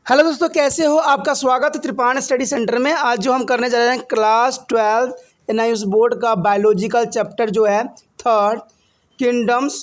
Hello दोस्तों, कैसे हो? आपका स्वागत है त्रिपाण स्टडी सेंटर में। आज जो हम करने जा रहे हैं क्लास 12 एनआईएस बोर्ड का बायोलॉजिकल चैप्टर जो है third, kingdoms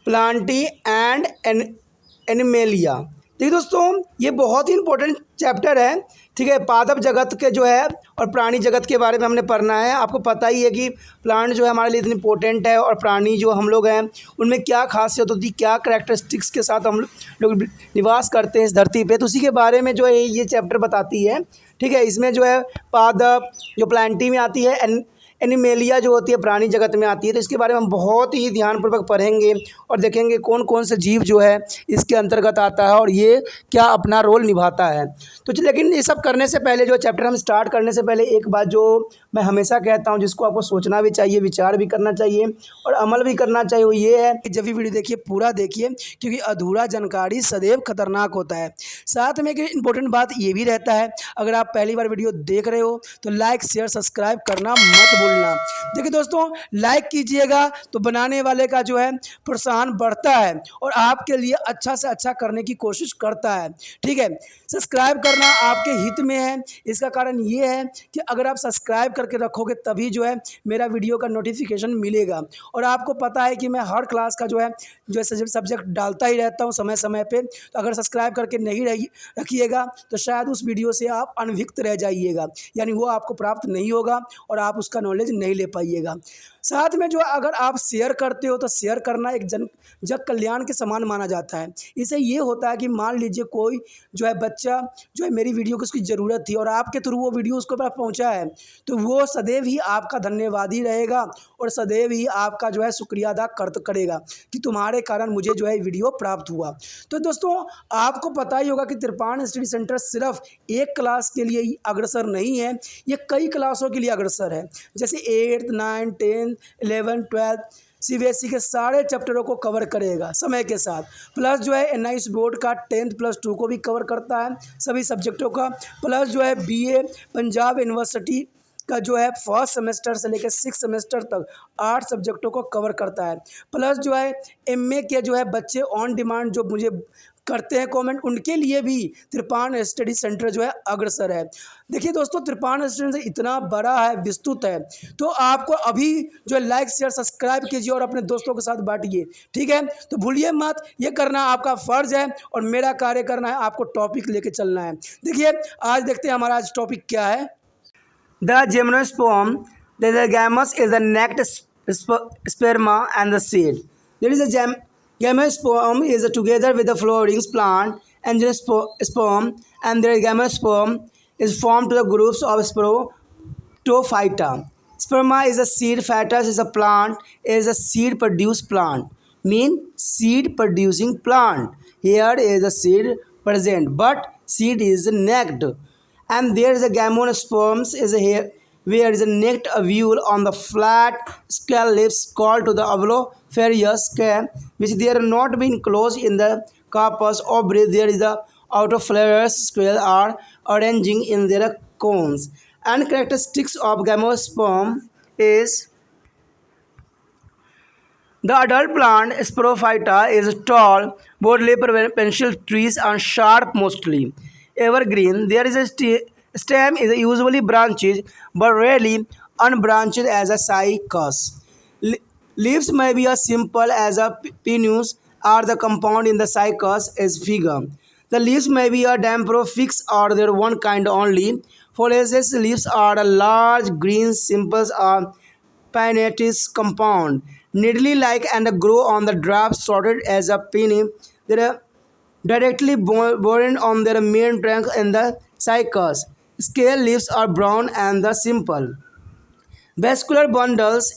Plantae and animalia. देखिए दोस्तों, ये बहुत ही इंपॉर्टेंट चैप्टर है। ठीक है, पादप जगत के जो है और प्राणी जगत के बारे में हमने पढ़ना है। आपको पता ही है कि प्लांट जो है हमारे लिए इतनी इंपॉर्टेंट है और प्राणी जो हम लोग हैं उनमें क्या खासियत होती है, क्या करैक्टरिस्टिक्स के साथ हम लोग निवास करते हैं इस धरती पे, तो उसी के बारे में जो है ये चैप्टर बताती है। ठीक है, इसमें जो है पादप जो प्लांटी में आती है, एनिमेलिया जो होती है प्राणी जगत में आती है। तो इसके बारे में हम बहुत ही ध्यानपूर्वक पढ़ेंगे और देखेंगे कौन कौन से जीव जो है इसके अंतर्गत आता है और ये क्या अपना रोल निभाता है। तो लेकिन ये सब करने से पहले, जो चैप्टर हम स्टार्ट करने से पहले, एक बात जो मैं हमेशा कहता हूँ, जिसको आपको सोचना भी चाहिए, विचार भी करना चाहिए और अमल भी करना चाहिए, वो ये है कि जब भी वीडियो देखिए पूरा देखिए, क्योंकि अधूरा जानकारी सदैव खतरनाक होता है। साथ में एक इम्पोर्टेंट बात ये भी रहता है, अगर आप पहली बार वीडियो देख रहे हो तो लाइक शेयर सब्सक्राइब करना मत भूलना। देखिए दोस्तों, लाइक कीजिएगा तो बनाने वाले का जो है प्रोत्साहन बढ़ता है और आपके लिए अच्छा से अच्छा करने की कोशिश करता है। ठीक है, सब्सक्राइब करना आपके हित में है। इसका कारण ये है कि अगर आप सब्सक्राइब करके रखोगे तभी जो है मेरा वीडियो का नोटिफिकेशन मिलेगा। और आपको पता है कि मैं हर क्लास का जो है सब्जेक्ट डालता ही रहता हूँ समय समय पे। तो अगर सब्सक्राइब करके नहीं रखिएगा तो शायद उस वीडियो से आप अनभिज्ञ रह जाइएगा, यानी वो आपको प्राप्त नहीं होगा और आप उसका नॉलेज नहीं ले पाइएगा। साथ में जो अगर आप शेयर करते हो तो शेयर करना एक जग कल्याण के समान माना जाता है। इससे ये होता है कि मान लीजिए कोई जो है बच्चा जो है मेरी वीडियो को उसकी ज़रूरत थी और आपके थ्रू वो वीडियो उसको पास पहुंचा है, तो वो सदैव ही आपका धन्यवादी रहेगा और सदैव ही आपका जो है शुक्रिया अदा करेगा कि तुम्हारे कारण मुझे जो है वीडियो प्राप्त हुआ। तो दोस्तों, आपको पता ही होगा कि त्रिपाण स्टडी सेंटर सिर्फ एक क्लास के लिए ही अग्रसर नहीं है, ये कई क्लासों के लिए अग्रसर है। जैसे 8th 9th 10th 11th 12th CBSE के सारे चैप्टरों को कवर करेगा समय के साथ। प्लस जो है एनआईएस बोर्ड का 10th+2 को भी कवर करता है, सभी सब्जेक्टों का। प्लस जो है बीए पंजाब यूनिवर्सिटी का जो है फर्स्ट सेमेस्टर से लेकर 6th सेमेस्टर तक 8 सब्जेक्टों को कवर करता है। प्लस जो है एमए के जो है बच्चे ऑन डिमांड जो मुझे करते हैं कमेंट, उनके लिए भी त्रिपाण स्टडी सेंटर जो है अग्रसर है। देखिए दोस्तों, त्रिपाण स्टडी सेंटर इतना बड़ा है, विस्तृत है, तो आपको अभी जो है लाइक शेयर सब्सक्राइब कीजिए और अपने दोस्तों के साथ बांटिए। ठीक है, तो भूलिए मत, ये करना आपका फ़र्ज है और मेरा कार्य करना है आपको टॉपिक लेके चलना है। देखिए, आज देखते हैं हमारा आज टॉपिक क्या है। The gymnosperm, the gamete is the necked sperma and the seed. There is a Gamosperm is together with the flowering plant and sperm, and their gamosperm is formed to the groups of Sporotophyta. Sperma is a seed, fetus is a plant, is a seed produced plant. Mean seed producing plant. Here is a seed present, but seed is necked. And there is a gymnosperms is here where is a necked ovule on the flat scale lips called to the ovulopharynx scale, which they are not being closed in the carpus or breath. There is the autoflares scale are arranging in their cones. And characteristics of gymnosperm is the adult plant Sporophyta is tall, broadly pencil trees and sharp, mostly evergreen. There is a stem is usually branches but rarely unbranched as a cycas. Leaves may be as simple as a pinus or the compound in the cycas is figure. The leaves may be a damprophix or their one kind only. Foliaceous leaves are a large green simples or pinnatis compound, needly-like and grow on the drop sorted as a penny. They are directly borne on their main trunk in the cycas. Scale leaves are brown and the simple. Vascular bundles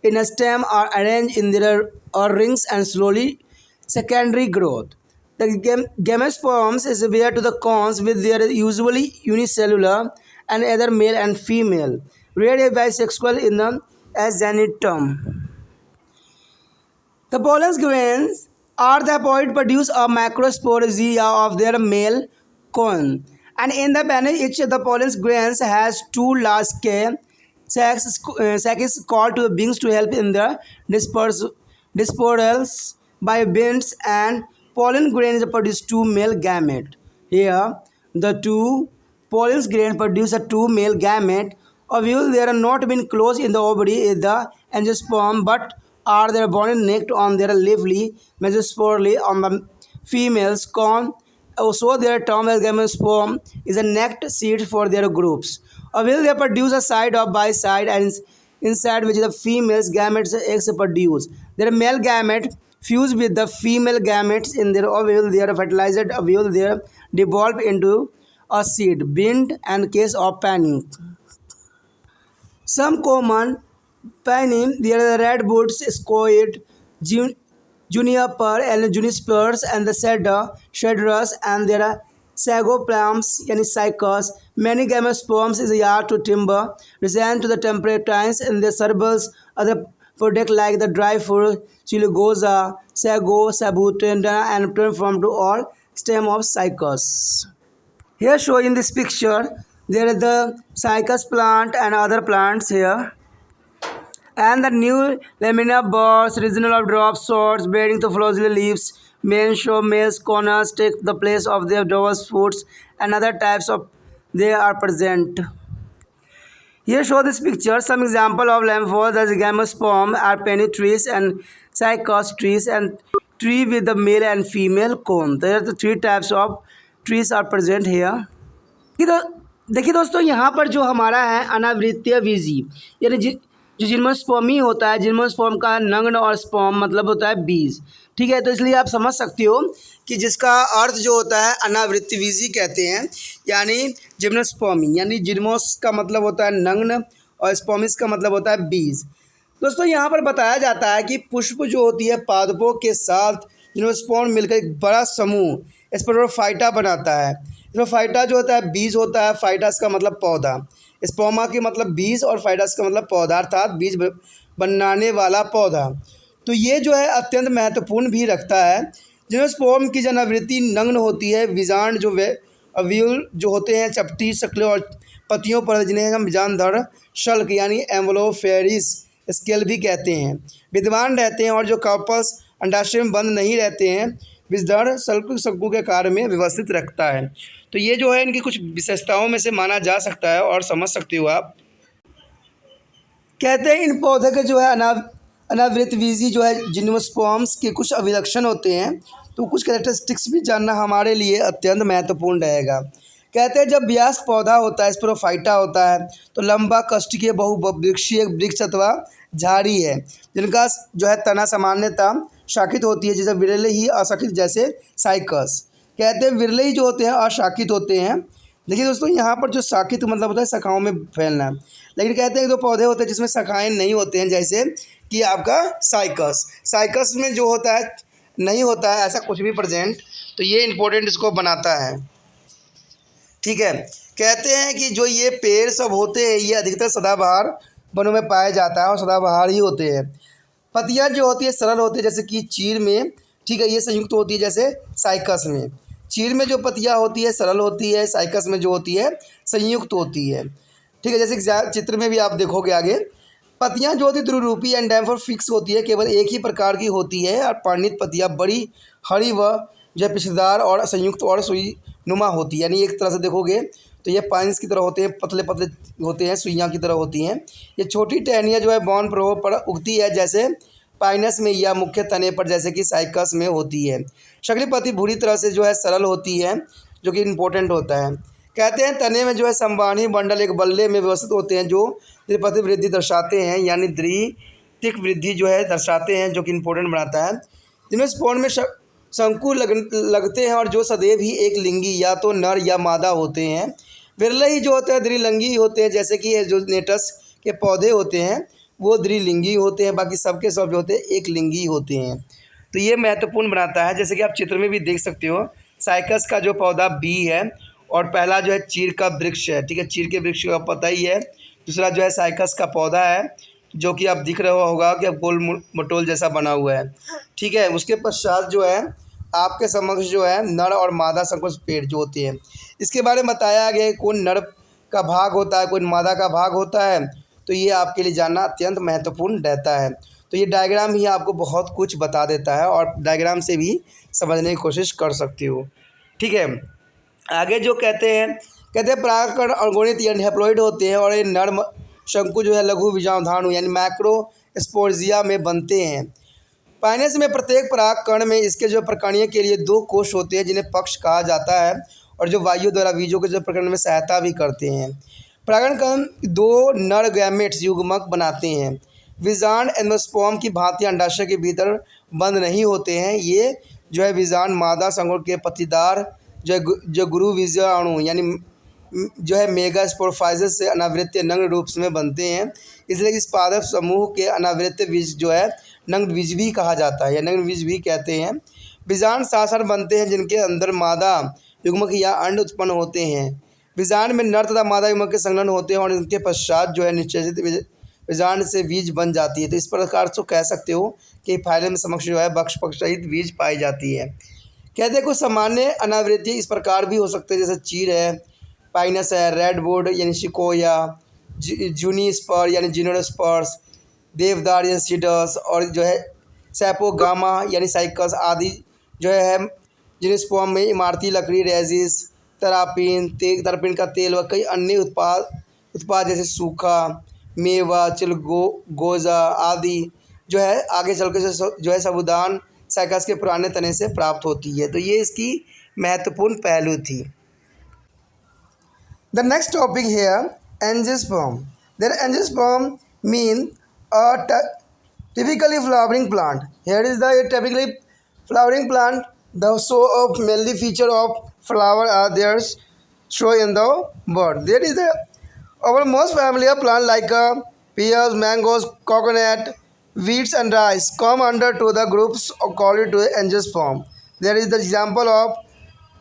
in a stem are arranged in their rings and slowly secondary growth. The gymnosperms is bear to the cones with their usually unicellular and either male and female. Rarely bisexual in the agenitum. The pollen grains are the haploid produce a macrosporangia of their male cone. And in the banner, each of the pollen grains has two large sacs called to the wings to help in the dispersals by winds, and pollen grains produce two male gametes. Here, the two pollen grain produce a two male gamete. Ovules they are not been closed in the ovary is the angiosperm, but are they bonded neck on their lively mesosporally on the females corn. Also, their term as gamosperm is a necked seed for their groups. Ovules they produce a side of by side and inside which the female's gametes eggs produce. Their male gamete fuse with the female gametes in their ovule. Their fertilized ovule they devolve into a seed, bind and case of panning. Some common panning, there are the redwoods, scoid, juniper and junipers and the cedar, cedrus and there are sago palms, yani cycas. Many gymnosperms is a yard to timber, resistant to the temperate times and the cerebrals, other product like the dry fruit, chiligosa, sago, sabutenda and transform to all stem of cycas. Here shown in this picture, there is the cycas plant and other plants here. And the new lamina buds, regional of drop sorts, bearing the flowering leaves, main show males corners take the place of their dwarf fruits and other types of they are present. Here show this picture some example of lamphos as gymnosperm are penny trees and cycas trees and tree with the male and female cone. There are the three types of trees are present here. देखिए दोस्तों यहाँ पर जो हमारा है अनावृत्तीय बीजी यानी जो gymnospermae होता है, जिम्नोस्पर्म का नग्न और स्पर्म मतलब होता है बीज, ठीक है। तो इसलिए आप समझ सकते हो कि जिसका अर्थ जो होता है अनावृत्ति बीजी कहते हैं, यानी जिम्नोस्पर्मी यानी जिम्नोस का मतलब होता है नग्न और स्पर्मिस का मतलब होता है बीज। दोस्तों यहाँ पर बताया जाता है कि पुष्प जो होती है पादपों के साथ जिम्नोस्पर्म मिलकर एक बड़ा समूह स्पोरोफाइटा बनाता है। स्पोरोफाइटा जो होता है बीज होता है, फाइटस का मतलब पौधा, स्पर्मा के मतलब बीज और फाइटस का मतलब पौधा अर्थात बीज बनाने वाला पौधा। तो ये जो है अत्यंत महत्वपूर्ण भी रखता है। जिम्नोस्पर्म की जनावृत्ति नग्न होती है, बीजांड जो वे अव्यूल जो होते हैं चपटी शक्लों और पत्तियों पर जिन्हें हम बीजांधर शल्क यानी एम्ब्लोफेरिस स्केल भी कहते हैं विद्यमान रहते हैं और जो कार्पस अंडाशय में बंद नहीं रहते हैं, बीजधर शल्कु के कार्य में व्यवस्थित रखता है। तो ये जो है इनकी कुछ विशेषताओं में से माना जा सकता है और समझ सकते हो आप। कहते हैं इन पौधे के जो है अनावृत बीजी जो है जिम्नोस्पर्म्स के कुछ अभिलक्षण होते हैं, तो कुछ कैरेक्टरिस्टिक्स भी जानना हमारे लिए अत्यंत महत्वपूर्ण रहेगा। कहते हैं जब वयस्क पौधा होता है स्पोरोफाइटा होता है तो लंबा कष्टीय बहुवृक्षीय वृक्ष अथवा झाड़ी है जिनका जो है तना सामान्यतः शाखित होती है, जैसे विरले ही अशाखित जैसे साइकस। कहते हैं विरले ही जो होते हैं अशाखित होते हैं। देखिए दोस्तों यहाँ पर जो शाखित मतलब होता है शाखाओं में फैलना, लेकिन कहते हैं दो पौधे होते हैं जिसमें शाखाएं नहीं होते हैं, जैसे कि आपका साइकस में जो होता है नहीं होता है ऐसा कुछ भी प्रेजेंट, तो ये इंपॉर्टेंट इसको बनाता है, ठीक है। कहते हैं कि जो ये पेड़ सब होते हैं ये अधिकतर सदाबहार वनों में पाया जाता है और सदाबहार ही होते हैं। पत्तियाँ जो होती है सरल होती है जैसे कि चीड़ में, ठीक है, ये संयुक्त होती है जैसे साइकस में। चीड़ में जो पत्तियाँ होती है सरल होती है, साइकस में जो होती है संयुक्त होती है, ठीक है। जैसे चित्र में भी आप देखोगे आगे, पत्तियाँ जो होती है द्विरूपी एंड डैम्फर फिक्स होती है, केवल एक ही प्रकार की होती है और परिणित पत्तियाँ बड़ी हरी व जो है पिछड़ेदार और संयुक्त और सुई नुमा होती है, यानी एक तरह से देखोगे तो ये पाइन्स की तरह होते हैं, पतले पतले होते हैं, सुइयाँ की तरह होती हैं। ये छोटी टहनियाँ जो है बॉन प्रभाव पर उगती है जैसे पाइनस में या मुख्य तने पर जैसे कि साइकस में होती है। शक्ली पत्ती बुरी तरह से जो है सरल होती है जो कि इम्पोर्टेंट होता है। कहते हैं तने में जो है संवाहनी बंडल एक बल्ले में व्यवस्थित होते हैं जो त्रिपति वृद्धि दर्शाते हैं, यानी द्वितीयक वृद्धि जो है दर्शाते हैं, जो कि इम्पोर्टेंट बनाता है। जिनमें स्पोर्न में शंकु लगते हैं और जो सदैव ही एक लिंगी या तो नर या मादा होते हैं। विरले ही जो होते हैं द्विलिंगी होते हैं, जैसे कि जो नेटस के पौधे होते हैं वो द्विलिंगी होते हैं, बाकी सबके सब जो होते हैं एक लिंगी होते हैं। तो ये महत्वपूर्ण बनाता है, जैसे कि आप चित्र में भी देख सकते हो साइकस का जो पौधा बी है और पहला जो है चीड़ का वृक्ष है, ठीक है, चीड़ के वृक्ष का पता ही है। दूसरा जो है साइकस का पौधा है जो कि आप दिख रहा होगा कि अब गोल मटोल जैसा बना हुआ है, ठीक है। उसके पश्चात जो है आपके समक्ष जो है नर और मादा संकुच पेड़ जो होते हैं, इसके बारे में बताया गया है कौन नर का भाग होता है कौन मादा का भाग होता है, तो ये आपके लिए जानना अत्यंत महत्वपूर्ण रहता है। तो ये डायग्राम ही आपको बहुत कुछ बता देता है और डायग्राम से भी समझने की कोशिश कर सकते हो, ठीक है। आगे जो कहते हैं परागकण अगुणित यानी हैप्लॉइड होते हैं और ये नर शंकु जो है लघु बीजाणु यानी मैक्रोस्पोर्जिया में बनते हैं। पाइनस में प्रत्येक परागकण में इसके जो प्रकरणीय के लिए दो कोष होते हैं जिन्हें पक्ष कहा जाता है और जो वायु द्वारा बीजों के जो प्रकरण में सहायता भी करते हैं। परागण कण दो नर गैमेट्स युग्मक बनाते हैं। बीजांड एंडोस्पर्म की भांति अंडाशय के भीतर बंद नहीं होते हैं। ये जो है बीजांड मादा संगुण के पत्तीदार जो गुरु बीजाणु यानी जो है मेगा स्पोरोफाइट्स से अनावृत्य नग्न रूप में बनते हैं। इसलिए इस पादप समूह के अनावृत्य बीज जो है नग्न बीज भी कहा जाता है या नग्न बीज भी कहते हैं। बीजांड सासार बनते हैं जिनके अंदर मादा युग्मक या अंड उत्पन्न होते हैं। बीजांड में नर तथा मादा युग्मक के संलग्न होते हैं और इनके पश्चात जो है निश्चेषित बीजांड से बीज बन जाती है। तो इस प्रकार से कह सकते हो कि फाइलम समक्ष जो है बक्ष पक्ष सहित बीज पाई जाती है। कहते हैं कुछ सामान्य अनावृत्ति इस प्रकार भी हो सकते हैं जैसे चीर है, पाइनस है, रेडवुड यानी शिकोया, जूनिस्पर यानी जिनोस्पर्स, देवदार यानी सीडस और जो है सैपोगामा यानी साइकस आदि जो है जिनस्पर्म में इमारती लकड़ी, रेजिस, तरपिन का तेल व कई अन्य उत्पाद जैसे सूखा मेवा, गोजा आदि जो है आगे चल के जो है साबुदान साइकस के पुराने तने से प्राप्त होती है। तो ये इसकी महत्वपूर्ण पहलू थी। The next topic here, angiosperm. Then angiosperm mean a typically flowering plant. Here is the typically flowering plant. The show of mainly feature of flower are there show in the bud. There is the our most familiar plant like pears, mangoes, coconut, wheats and rice come under to the groups called to angiosperm. There is the example of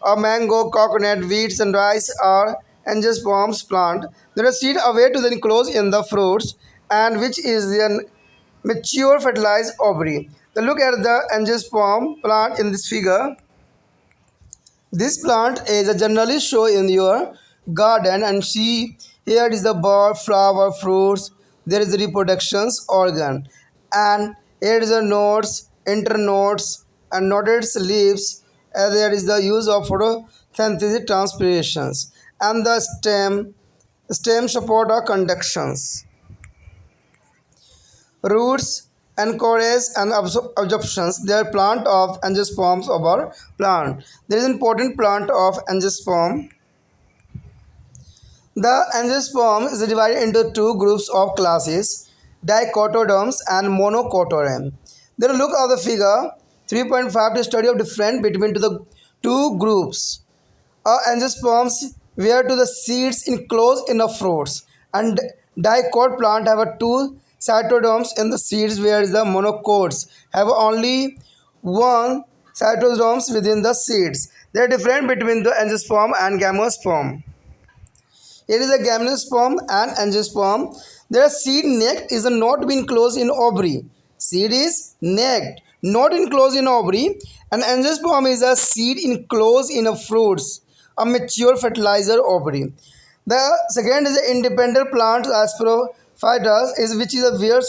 a mango, coconut, wheats and rice are angiosperms plant. There are seed away to then close in the fruits and which is the mature fertilized ovary. Then look at the angiosperm plant in this figure. This plant is generally shown in your garden and see here is the bud, flower, fruits. There is the reproduction organ and here is the nodes, internodes and noded leaves. There is the use of photosynthetic transpirations and the stem support or conductions. Roots, anchorage and absorptions. They are plant of angiosperms of our plant. There is an important plant of angiosperm. The angiosperm is divided into two groups of classes, dicotyledons and monocotyledon. Then look at the figure 3.5 to study of difference between the two groups. Angiosperms where to the seeds enclosed in the fruits and dicot plant have a two cytoderms in the seeds whereas the monocots have only one cytoderms within the seeds. They are different between the angiosperm and gymnosperm. Here is a gymnosperm and angiosperm. Their seed neck is not been enclosed in ovary. Seed is necked, not enclosed in ovary. And angiosperm is a seed enclosed in a fruits, a mature fertilizer ovary. The second is an independent plant Asprophytus is which is a weird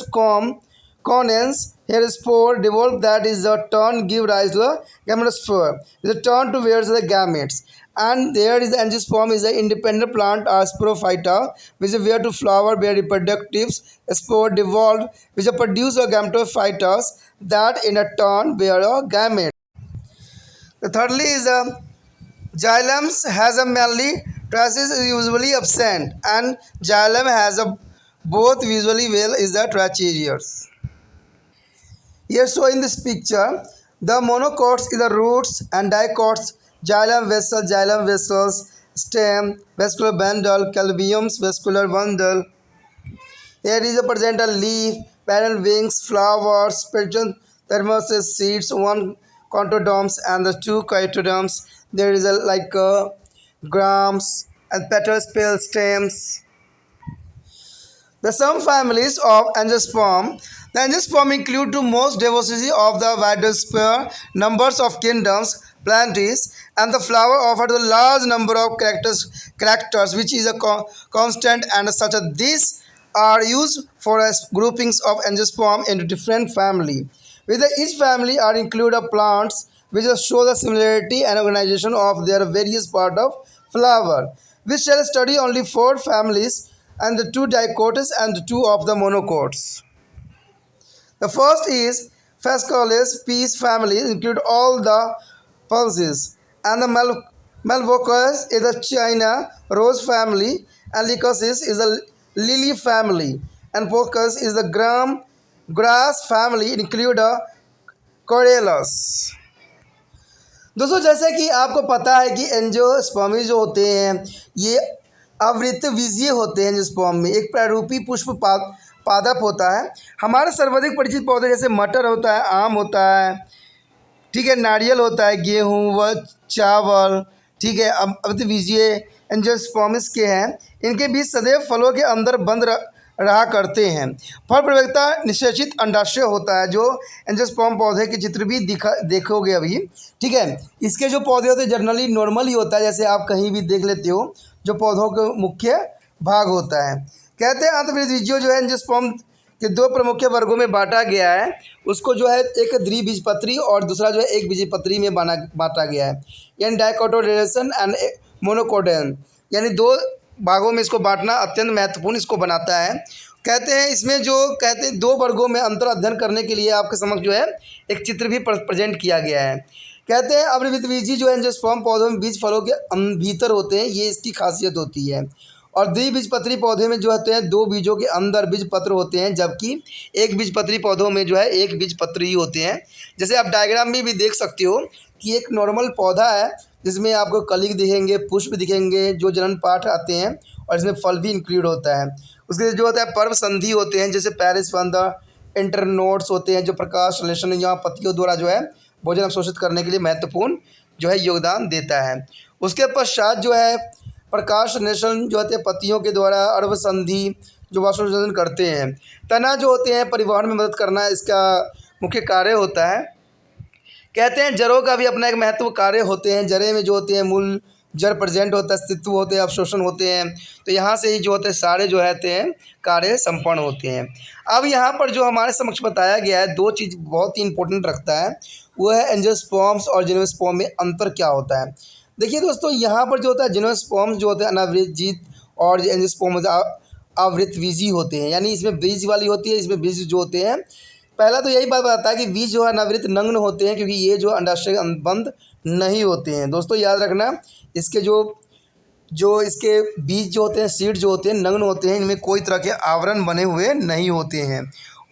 conens. Here is spore develop that is a turn give rise to a gymnosperm. Is a turn to wears the gametes. And there is the angiosperm is an independent plant Asprophyta which is where to flower bear reproductive spore devolved which produce a gametophytus that in a turn bear a gamete. The thirdly is a xylem has a mainly traces is usually absent and xylem has a both visually well is the trachearies. Here so in this picture the monocots is the roots and dicots xylem vessels, stem, vascular bundle, calviums, vascular bundle. Here is a present a leaf, parent wings, flowers, spiritual thermoses, seeds, one contoderms and the two cotyledons. There is a like grams and petals, pale stems. The some families of angiosperm. The angiosperm include to most diversity of the widespread numbers of kingdoms, plantae, and the flower offer the large number of characters which is a constant and such as these are used for as groupings of angiosperm into different family. With each family are included plants which will show the similarity and organization of their various part of flower. We shall study only 4 families and the 2 dicots and 2 of the monocots. The first is Phascoles peace family, include all the pulses, and the Malvocus is the China rose family, and Lycosis is the lily family, and Pocus is the grass family, include the Corylus. दोस्तों जैसे कि आपको पता है कि angiospermae जो होते हैं ये आवृतबीजीय होते हैं। एंजियोस्पर्म में एक प्रारूपी पुष्प पादप होता है। हमारे सर्वाधिक परिचित पौधे जैसे मटर होता है, आम होता है, ठीक है, नारियल होता है, गेहूँ व चावल, ठीक है, आवृतबीजीय एंजियोस्पर्म्स के हैं। इनके बीज सदैव फलों के अंदर बंद रहा करते हैं। फल प्रवेक्ता निषेचित अंडाशय होता है, जो एंजियोस्पर्म पौधे के चित्र भी देखोगे अभी, ठीक है। इसके जो पौधे होते हैं जनरली नॉर्मल ही होता है, जैसे आप कहीं भी देख लेते हो, जो पौधों के मुख्य भाग होता है। कहते हैं अंतर्बीजीय जो है एंजियोस्पर्म के 2 प्रमुख वर्गों में बांटा गया है। उसको जो है एक द्विबीजपत्री और दूसरा जो है एक बीजपत्री में बांटा गया है, यानी डाइकोटोडेशन एंड मोनोकोटन, यानी 2 भागों में इसको बांटना अत्यंत महत्वपूर्ण इसको बनाता है। कहते हैं इसमें जो कहते हैं 2 वर्गों में अंतर अध्ययन करने के लिए आपके समक्ष जो है एक चित्र भी प्रेजेंट किया गया है। कहते हैं आवृतबीजी जो है एंजियोस्पर्म पौधों में बीज फलों के भीतर होते हैं, ये इसकी खासियत होती है। और द्विबीजपत्री पौधे में जो होते हैं 2 बीजों के अंदर बीजपत्र होते हैं, जबकि एक बीजपत्री पौधों में जो है एक बीजपत्र ही होते हैं। जैसे आप डायग्राम में भी देख सकते हो कि एक नॉर्मल पौधा है जिसमें आपको कली दिखेंगे, पुष्प दिखेंगे, जो जनन पाठ आते हैं, और इसमें फल भी इंक्लूड होता है। उसके जो होता है पर्व संधि होते हैं, जैसे पैरिस फंद इंटरनोड्स होते हैं, जो प्रकाश संश्लेषण यहाँ पत्तियों द्वारा जो है भोजन अवशोषित करने के लिए महत्वपूर्ण जो है योगदान देता है। उसके पश्चात जो है प्रकाश संश्लेषण जो होते हैं पत्तियों के द्वारा अर्व संधि जो वाष्पोत्सर्जन करते हैं। तना जो होते हैं परिवहन में मदद करना इसका मुख्य कार्य होता है। कहते हैं जड़ों का भी अपना एक महत्व कार्य होते हैं। जड़ें में जो होते हैं मूल जड़ प्रेजेंट होता है, अस्तित्व होते हैं, अवशोषण होते हैं, तो यहाँ से ही जो होते हैं सारे जो रहते हैं कार्य संपन्न होते हैं। अब यहाँ पर जो हमारे समक्ष बताया गया है 2 चीज़ बहुत ही इंपॉर्टेंट रखता है, वो है एंजियोस्पर्म्स और जिम्नोस्पर्म में अंतर क्या होता है। देखिए दोस्तों, यहाँ पर जो होता है जिम्नोस्पर्म्स जो होते हैं अनावृतजीत और एंजियोस्पर्म आवृतबीजी होते हैं, यानी इसमें बीज वाली होती है, इसमें बीज जो होते हैं। पहला तो यही बात बताता है कि बीज जो है अनावृत नग्न होते हैं, क्योंकि ये जो अंडाशय बंद नहीं होते हैं। दोस्तों याद रखना, इसके जो इसके बीज जो होते हैं, सीड जो होते हैं, नग्न होते हैं, इनमें कोई तरह के आवरण बने हुए नहीं होते हैं।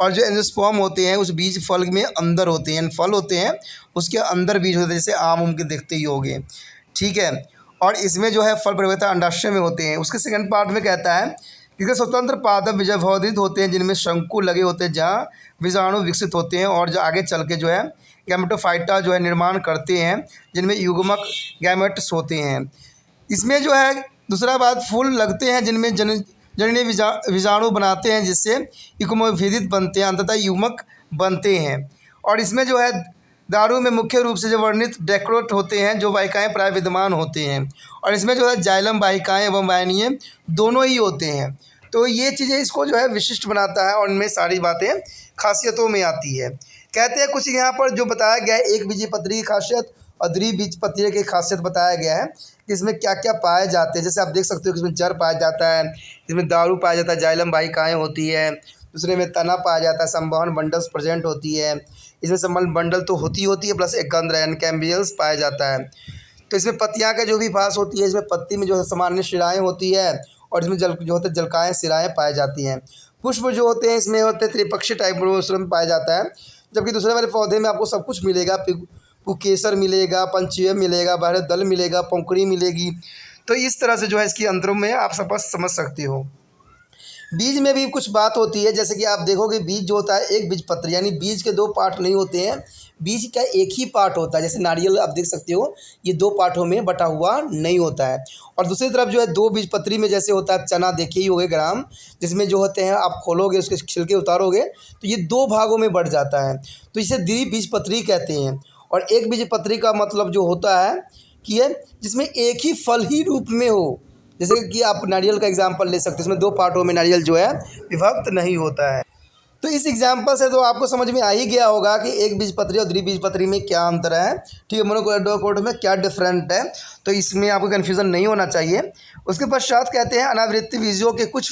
और जो एंजियोस्पर्म होते हैं उस बीज फल में अंदर होते हैं, फल होते हैं उसके अंदर बीज होते हैं, जैसे आम के देखते ही होंगे, ठीक है। और इसमें जो है फल प्रवेक्ता अंडाशय में होते हैं। उसके सेकंड पार्ट में कहता है इसके स्वतंत्र पादप बीजाभूषित होते हैं, जिनमें शंकु लगे होते हैं, जहाँ बीजाणु विकसित होते हैं और जो आगे चल के जो है गैमेटोफाइटा जो है निर्माण करते हैं, जिनमें युग्मक गैमेट्स होते हैं। इसमें जो है दूसरा बात फूल लगते हैं, जिनमें जननीय बीजाणु बनाते हैं, जिससे युग्मविदित बनते हैं, अंततः युग्मक बनते हैं। और इसमें जो है दारू में मुख्य रूप से जो वर्णित डेक्रोट होते हैं, जो वाहिकाएँ प्राय विद्यमान होते हैं। और इसमें जो है जाइलम वाहिकाएँ एवं वाहिनीय दोनों ही होते हैं। तो ये चीज़ें इसको जो है विशिष्ट बनाता है और इनमें सारी बातें खासियतों में आती है। कहते हैं कुछ यहाँ पर जो बताया गया है एक बीजपत्री की खासियत और द्विबीजपत्री की खासियत बताया गया है कि इसमें क्या क्या पाए जाते हैं। जैसे आप देख सकते हो कि इसमें जड़ पाया जाता है, इसमें दारू पाया जाता है, जाइलम वाहिकाएँ होती है, दूसरे में तना पाया जाता है, संवहन बंडल्स प्रेजेंट होती है। इसमें संवहन बंडल तो होती है प्लस एक गंध यानी कैम्बियल्स पाया जाता है। तो इसमें पत्तियाँ का जो भी भास होती है, इसमें पत्ती में जो है सामान्य शिराएँ होती है और इसमें जो होते हैं जलकाएँ सिराएँ पाई जाती हैं। पुष्प जो होते हैं इसमें होते हैं त्रिपक्षीय टाइप में पाया जाता है, जबकि दूसरे वाले पौधे में आपको सब कुछ मिलेगा, पुकेसर मिलेगा, पंचीय मिलेगा, बाहर दल मिलेगा, पंखुड़ी मिलेगी। तो इस तरह से जो है इसकी अंतरों में आप सब समझ सकते हो। बीज में भी कुछ बात होती है, जैसे कि आप देखोगे बीज जो होता है एक बीजपत्र, यानी बीज के 2 पार्ट नहीं होते हैं, बीज का एक ही पार्ट होता है। जैसे नारियल आप देख सकते हो ये 2 पार्टों में बटा हुआ नहीं होता है। और दूसरी तरफ जो है 2 बीजपत्री में जैसे होता है चना देखे ही होगे ग्राम, जिसमें जो होते हैं आप खोलोगे उसके छिलके उतारोगे तो ये 2 भागों में बढ़ जाता है, तो इसे द्विबीजपत्री कहते हैं। और एक बीजपत्री का मतलब जो होता है कि है जिसमें एक ही फल ही रूप में हो, जैसे कि आप नारियल का एग्जाम्पल ले सकते हैं, इसमें 2 पार्टों में नारियल जो है विभक्त नहीं होता है। तो इस एग्जाम्पल से तो आपको समझ में आ ही गया होगा कि एक बीजपत्री और द्विबीजपत्री में क्या अंतर है, ठीक है, मोनोकोटिलेडोन में क्या डिफरेंट है। तो इसमें आपको कन्फ्यूज़न नहीं होना चाहिए। उसके पश्चात कहते हैं अनावृत्ति बीजों के कुछ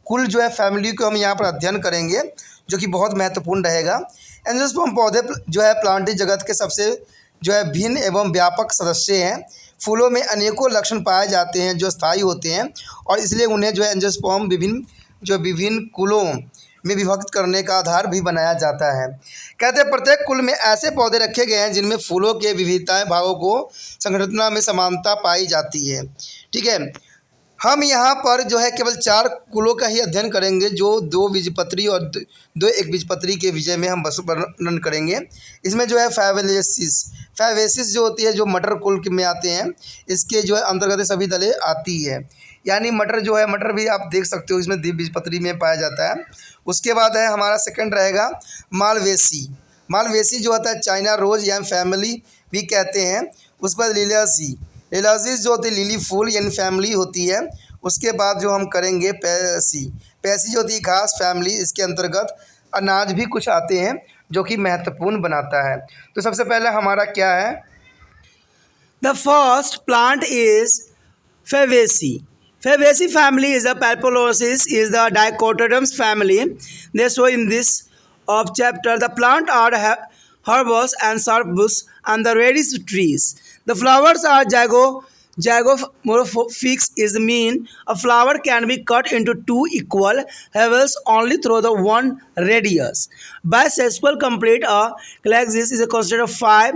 कुल जो है फैमिली को हम यहाँ पर अध्ययन करेंगे, जो कि बहुत महत्वपूर्ण रहेगा। एंजियोस्पर्म पौधे जो है प्लांट जगत के सबसे जो है भिन्न एवं व्यापक सदस्य हैं। फूलों में अनेकों लक्षण पाए जाते हैं जो स्थायी होते हैं और इसलिए उन्हें जो है एंजियोस्पर्म विभिन्न कुलों में विभक्त करने का आधार भी बनाया जाता है। कहते हैं प्रत्येक कुल में ऐसे पौधे रखे गए हैं जिनमें फूलों के विविधताएं भागों को संगठना में समानता पाई जाती है, ठीक है। हम यहाँ पर जो है केवल 4 कुलों का ही अध्ययन करेंगे, जो 2 बीजपत्री और 2 एक बीजपत्री के विषय में हम बस वर्णन करेंगे। इसमें जो है फैवेसिस जो होती है, जो मटर कुल में आते हैं, इसके जो है अंतर्गत सभी दलें आती है। यानी मटर जो है, मटर भी आप देख सकते हो इसमें द्विबीजपत्री में पाया जाता है। उसके बाद है हमारा सेकंड रहेगा मालवेसी। मालवेसी जो होता है चाइना रोज या फैमिली भी कहते हैं। उसके बाद लिलाजीज जो होती है लिली फूल यानी फैमिली होती है। उसके बाद जो हम करेंगे पैसी जो होती है घास फैमिली, इसके अंतर्गत अनाज भी कुछ आते हैं जो कि महत्वपूर्ण बनाता है। तो सबसे पहले हमारा क्या है, The first plant is Fabaceae. Fabaceae family is a Palpolosis is the dicotyledons family. They show in this of chapter. The plant are herbous and shrubs and the reddish trees. The flowers are zygomorphic is mean a flower can be cut into 2 equal halves only through the one radius. Bisexual complete a calexis is a considered of 5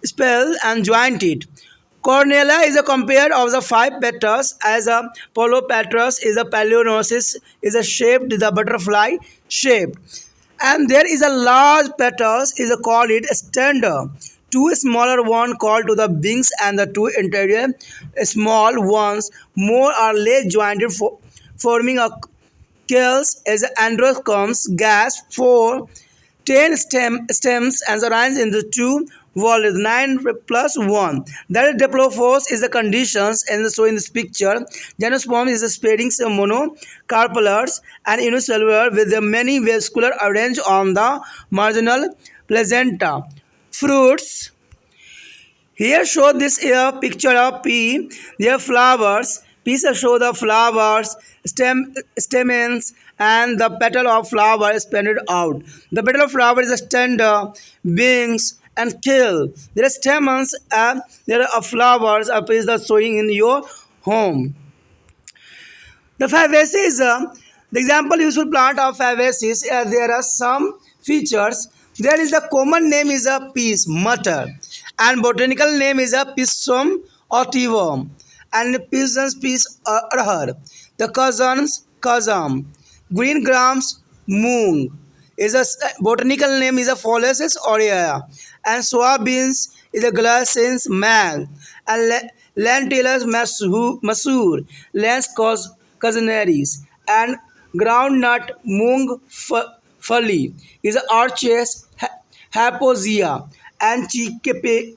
spell and jointed. Cornelia is a compare of the 5 petals as a Polopatrus is a Paleonosis is a shaped the butterfly shaped. And there is a large petals is a called it stander. 2 smaller one called to the wings and the 2 interior small ones more or less jointed forming a scales as androscomes gas 4 10 stems and arranged into 2 walls 9 plus 1. That is Diplophoros is the conditions and so in this picture. Genusperm is the spreading monocarpellars and unicellular with the many vascular arranged on the marginal placenta. Fruits. Here show this picture of pea. Their flowers. Peas show the flowers, stamens, and the petal of flower expanded out. The petal of flower is a tender, wings, and kale. There are stamens and there are flowers. A piece that showing in your home. The Fabaceae is the example useful plant of Fabaceae. There are some features. There is the common name is a peas, mutter, and botanical name is a Pisum otivum, and peasants peas arhar. The cousin, green grams, moong. Is a botanical name is a Pholasis aurea, and soybeans is a Glassins mag, and lentils masur, lens cousineries, and groundnut moong fully is a arches hyposia, and chickpea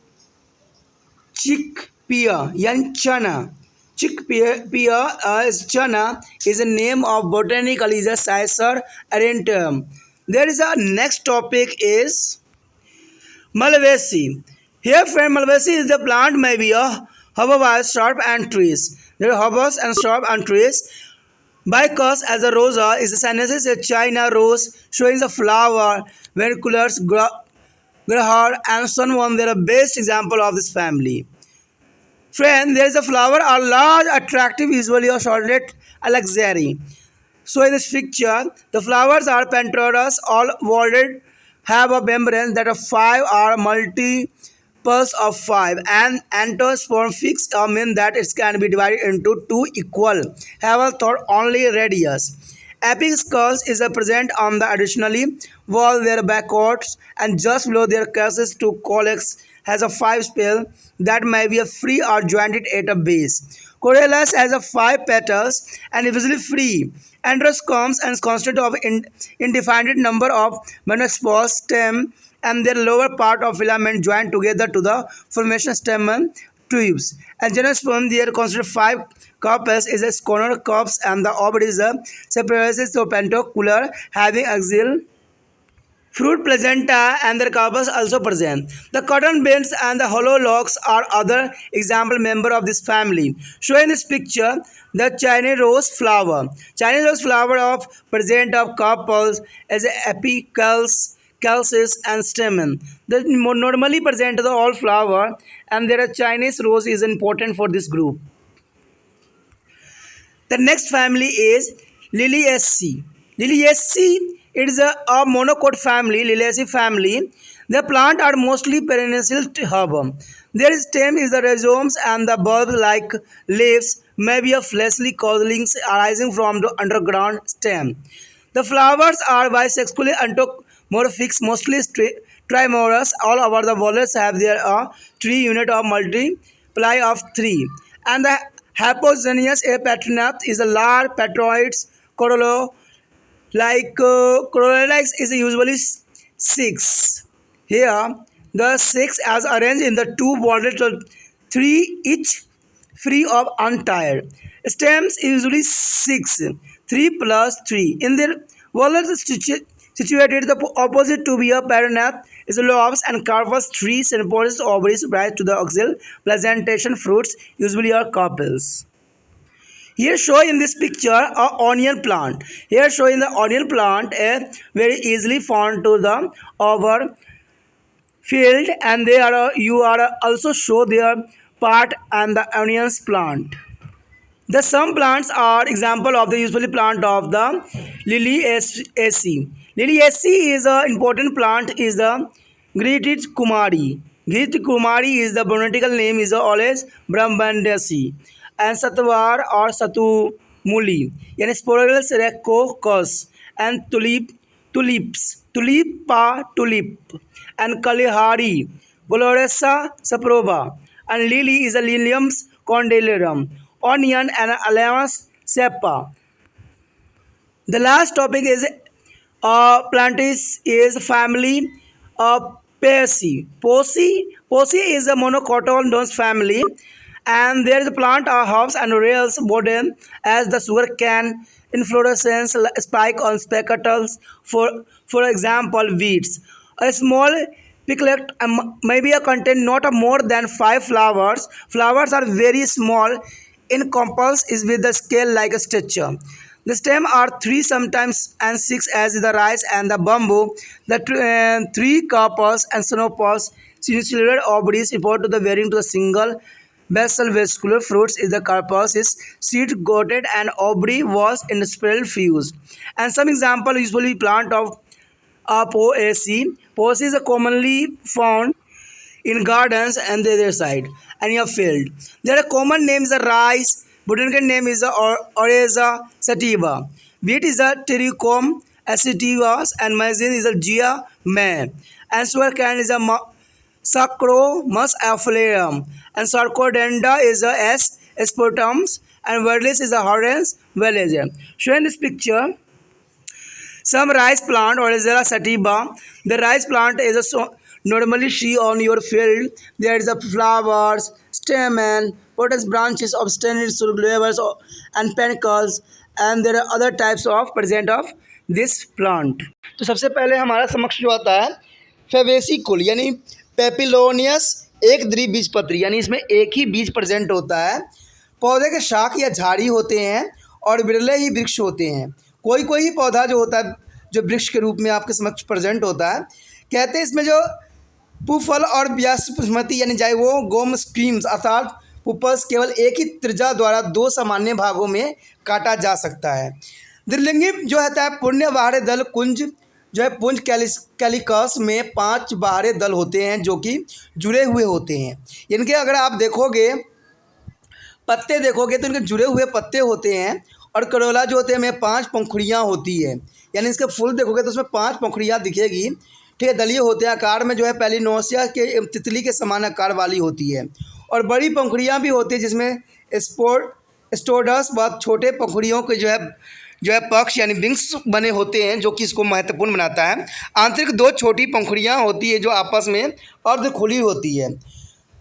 yani chana. Chickpea is chana is a name of botanical is a Cicer argentum. There is a next topic is Malvaceae. Here friend Malvaceae is the plant may be a herbaceous shrub and trees. There are herbs and shrub and trees. Bicus as a rosa is a sinensis a China rose showing the flower vernaculars grahar and sunworm. They are best example of this family. Friend, there is a flower or large, attractive, usually a shortlet alexary. So in this picture, the flowers are pentatous, all worded, have a membrane that are 5 or multiples of 5, and angiosperm fixed mean that it can be divided into 2 equal, have a third only radius. Epic skulls is present on the additionally wall their backwards and just below their cases to colex has a 5 spell that may be a free or jointed at a base. Corylus has a 5 petals and is usually free. Androscomes and consist of indefinite number of monospores stem and their lower part of filament joined together to the formation stamen tubes. And genusperm there consider 5 carpus is a sconer cups and the orbit is a separates to pentacular having axial Fruit placenta and their carpus also present. The cotton beans and the hollow locks are other example member of this family. Shown in this picture, the Chinese rose flower. Chinese rose flower of present of carpels as apicals, calces and stamen. They normally present the all flower, and their Chinese rose is important for this group. The next family is Liliaceae. Liliaceae it is a monocot family, Liliaceae family. The plant are mostly perennial herb. Their stem is the rhizomes and the bulb-like leaves may be a fleshly causelings arising from the underground stem. The flowers are bisexually entomorphic, mostly trimorous. All over the volutes have their tree unit of multiply of three. And the Hypoxenus paternatus is a large patroids corolla corolla is usually six. Here the six as arranged in the two bonded three each free of untied. Stems usually six, 3 plus 3. In their volutes situated the opposite to be a paternatus is lobes and carpus 3 symphysis ovaries rise to the axial placentation fruits usually are carpels. Here show in this picture a onion plant. Here show in the onion plant very easily found to the over field, and they are you are also show their part and the onions plant. The some plants are example of the usually plant of the Liliaceae. Liliaceae is a important plant is the Giritis kumari. Giritis kumari is the botanical name is always Brahmandaceae and Satwar or Satumuli. Yani Sporulus recocus and tulipa tulip and Kalihari, Gloresa saproba and lily is a Lilium condylarum, onion and Alamus cepa. The last topic is plantis is family of Poaceae. Poaceae is a monocotyledonous family, and there is a plant of herbs and rails bodden as the sugar cane inflorescence spike on spectacles for example weeds. A small piglet maybe a content not a more than 5 flowers. Flowers are very small in compass is with the scale like a stature. The stem are 3 sometimes and 6 as the rice and the bamboo. The 3 carpels and sonopos cellular ovaries report to the varying to the single basal vascular fruits is the carpus is seed coated and ovary was in spiral fused. And some example usually plant of Poaceae. Poaceae is commonly found in gardens and the other side and your field. There are common names are rice, botanical name is Oryza sativa. Wheat is a Trichum acetivus and maize is a Gia may. And sugarcane is a Saccharomus afflatum and Sarcodenda is a S. Esputum and Verlis is a Horens villager. Shown in this picture, some rice plant or Oryza sativa. The rice plant is a normally see on your field. There is a flowers, stem and potent branches of stained levels and panicles, and there are other types of present of this plant. तो सबसे पहले हमारा समक्ष जो आता है Fabaceae कुल यानी पेपिलोनियस एक द्विबीजपत्री, यानी इसमें एक ही बीज प्रेजेंट होता है। पौधे के शाख या झाड़ी होते हैं और बिरले ही वृक्ष होते हैं। कोई कोई ही पौधा जो होता है जो वृक्ष के रूप में आपके समक्ष प्रेजेंट होता है। कहते हैं इसमें जो पुफल और व्यासमती यानी जाए वो गोम स्ट्रीम्स अर्थात पुपल्स केवल एक ही त्रिज्या द्वारा 2 सामान्य भागों में काटा जा सकता है। द्विलिंगी जो होता है पुण्य बाहरी दल कुंज जो है पुंज कैलिकस में 5 बाहरी दल होते हैं जो कि जुड़े हुए होते हैं। इनके अगर आप देखोगे पत्ते देखोगे तो इनके जुड़े हुए पत्ते होते हैं और करोला जो होते हैं में 5 पंखुड़ियाँ होती है, यानी इसके फूल देखोगे तो उसमें 5 पंखुड़ियाँ दिखेगी। ठीक है, दलीय होते हैं आकार में जो है पहली नोसिया के तितली के समान आकार वाली होती है और बड़ी पंखुड़ियाँ भी होती है जिसमें स्टोडस व छोटे पंखुड़ियों के जो है पक्ष यानी विंग्स बने होते हैं जो कि इसको महत्वपूर्ण बनाता है। आंतरिक 2 छोटी पंखुड़ियाँ होती है जो आपस में अर्ध खुली होती है,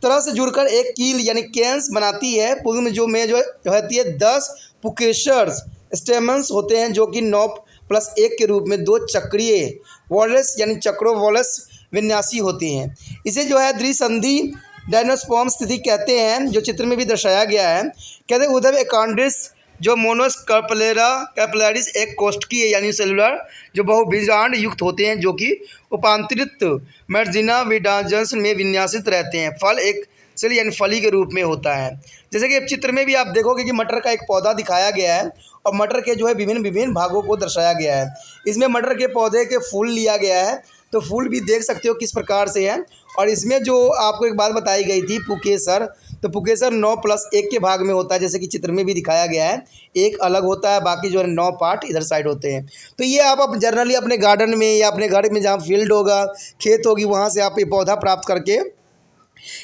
तरह से जुड़कर एक कील यानी कैंस बनाती है। पूर्व में जो होती है 10 पुकेशर्स स्टेमन्स होते हैं जो कि 9 प्लस 1 के रूप में 2 चक्रीय वॉलेस यानी चक्रोवॉलस विन्यासी होते हैं। इसे जो है द्विसंधि डायनोस्पर्म स्थिति कहते हैं, जो चित्र में भी दर्शाया गया है। कहते हैं उधर एकांड्रिस जो मोनोस कैपलैरिस एक कोष्ठकीय यानी सेलुलर जो बहुबीजांड युक्त होते हैं, जो कि उपांतरित मर्जिना विडाजंस में विन्यासित रहते हैं। फल एक सेल यानी फली के रूप में होता है। जैसे कि चित्र में भी आप देखोगे कि मटर का एक पौधा दिखाया गया है और मटर के जो है विभिन्न विभिन्न भागों को दर्शाया गया है। इसमें मटर के पौधे के फूल लिया गया है, तो फूल भी देख सकते हो किस प्रकार से है। और इसमें जो आपको एक बात बताई गई थी पुकेसर, तो पुकेसर 9+1 के भाग में होता है, जैसे कि चित्र में भी दिखाया गया है। एक अलग होता है, बाकी जो है 9 पार्ट इधर साइड होते हैं। तो ये आप जनरली अपने गार्डन में या अपने घर में जहाँ फील्ड होगा, खेत होगी, वहाँ से आप ये पौधा प्राप्त करके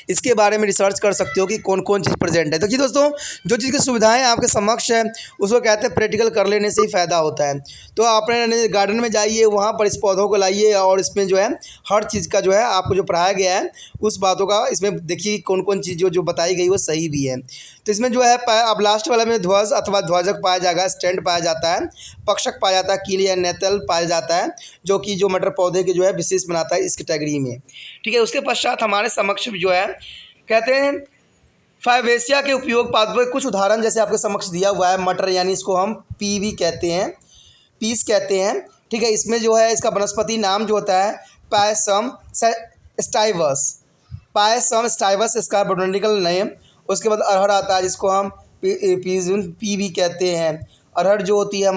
इसके बारे में रिसर्च कर सकते हो कि कौन कौन चीज़ प्रेजेंट है। तो जी दोस्तों, जो चीज़ की सुविधाएं आपके समक्ष है उसको कहते हैं प्रैक्टिकल कर लेने से ही फ़ायदा होता है। तो अपने गार्डन में जाइए, वहाँ पर इस पौधों को लाइए और इसमें जो है हर चीज़ का जो है आपको जो पढ़ाया गया है उस बातों का इसमें देखिए कौन कौन चीज़ जो बताई गई वो सही भी है। तो इसमें जो है अब लास्ट वाला में ध्वज अथवा ध्वजक पाया जाएगा, स्टैंड पाया जाता है, पक्षक पाया जाता है, कील या नेतल पाया जाता है, जो कि जो मटर पौधे के जो है विशेष बनाता है इस कैटेगरी में। ठीक है, उसके पश्चात हमारे समक्ष जो है कहते हैं फाइवेसिया के उपयोग पादपों के कुछ उदाहरण जैसे आपके समक्ष दिया हुआ है। मटर यानी इसको हम पीवी कहते हैं, पीस कहते हैं। ठीक है, इसमें जो है इसका वनस्पति नाम जो होता है पायसम स्टाइवस, पायसम स्टाइवस इसका बोटैनिकल नेम। उसके बाद अरहर आता है जिसको हम पीवी कहते हैं। अरहर जो होती है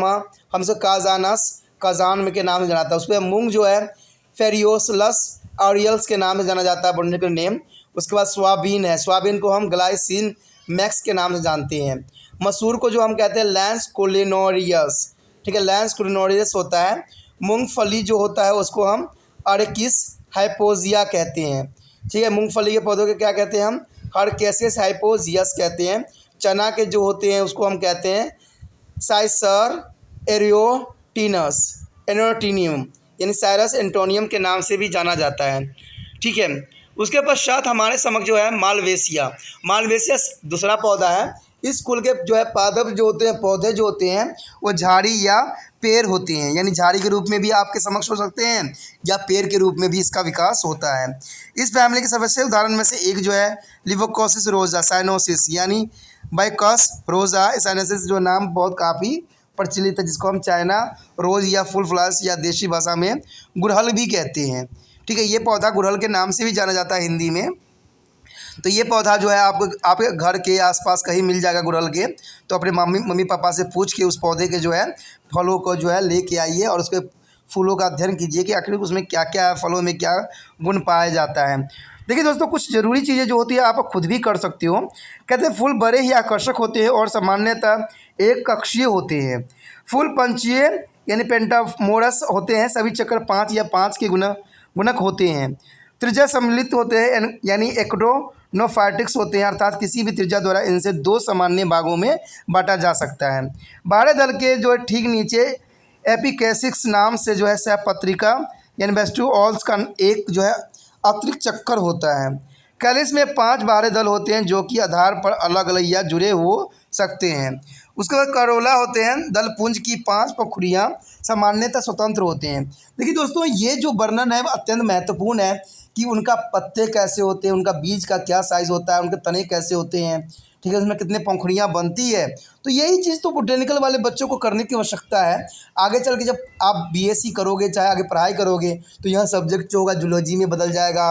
हमसे काजान में के नाम से जाना जाता है। उस पर मूंग जो है फेरियोसलस ऑरियल्स के नाम से जाना जाता है, बोटैनिकल नेम। उसके बाद सोयाबीन है, सोयाबीन को हम ग्लाइसिन मैक्स के नाम से जानते हैं। मसूर को जो हम कहते हैं लैंस कोलिनोरियस। ठीक है, लैंस कोलिनोरियस होता है। मूंगफली जो होता है उसको हम अरकिस हाइपोजिया कहते हैं। ठीक है, मूंगफली के पौधों के क्या कहते हैं हम हरकेसिस हाइपोजियस कहते हैं। चना के जो होते हैं उसको हम कहते हैं साइसर एरियोटिनियम यानी साइरस एंटोनियम के नाम से भी जाना जाता है। ठीक है, उसके पश्चात हमारे समक्ष जो है मालवेसिया दूसरा पौधा है। इस कुल के जो है पादप जो होते हैं, पौधे जो होते हैं वो झाड़ी या पेड़ होते हैं, यानी झाड़ी के रूप में भी आपके समक्ष हो सकते हैं या पेड़ के रूप में भी इसका विकास होता है। इस फैमिली के सबसे उदाहरण में से एक जो है लिवोकोसिस रोजा साइनोसिस यानी बाइकस रोजा साइनोसिस, जो नाम बहुत काफ़ी प्रचलित है, जिसको हम चाइना रोज या फुल फ्लास या देशी भाषा में गुड़हल भी कहते हैं। ठीक है, ये पौधा गुड़हल के नाम से भी जाना जाता है हिंदी में। तो ये पौधा जो है आपको आपके घर के आसपास कहीं मिल जाएगा गुड़हल के, तो अपने मम्मी पापा से पूछ के उस पौधे के जो है फलों को जो है लेके आइए और उसके फूलों का अध्ययन कीजिए कि आखिर उसमें क्या क्या है, फलों में क्या गुण पाया जाता है। देखिए दोस्तों, कुछ ज़रूरी चीज़ें जो होती है आप खुद भी कर सकते हो। कहते हैं फूल बड़े ही आकर्षक होते हैं और सामान्यतः एक कक्षीय होते हैं। फूल पंचीय यानी पेंटामोरस होते हैं। सभी चक्र 5 या 5 के गुणक होते हैं। त्रिज्या सम्मिलित होते हैं यानी एक्डोनोफाइटिक्स होते हैं, अर्थात किसी भी त्रिज्या द्वारा इनसे 2 सामान्य भागों में बांटा जा सकता है। बारह दल के जो है ठीक नीचे एपिकेसिक्स नाम से जो है सहपत्रिका यानी वेस्टुओल्स का एक जो है अतिरिक्त चक्कर होता है। कैलिस में 5 बारह दल होते हैं जो कि आधार पर अलग अलग या जुड़े हो सकते हैं। उसके बाद करोला होते हैं। दल पुंज की 5 पंखुड़ियाँ सामान्यतः स्वतंत्र होते हैं। देखिए दोस्तों, ये जो वर्णन है वो अत्यंत महत्वपूर्ण है कि उनका पत्ते कैसे होते हैं, उनका बीज का क्या साइज़ होता है, उनके तने कैसे होते हैं। ठीक है, उसमें कितने पंखुड़ियाँ बनती है। तो यही चीज़ तो बोटेनिकल वाले बच्चों को करने की आवश्यकता है। आगे चल के जब आप बीएससी करोगे, चाहे आगे पढ़ाई करोगे, तो यहाँ सब्जेक्ट जो होगा जूलॉजी में बदल जाएगा।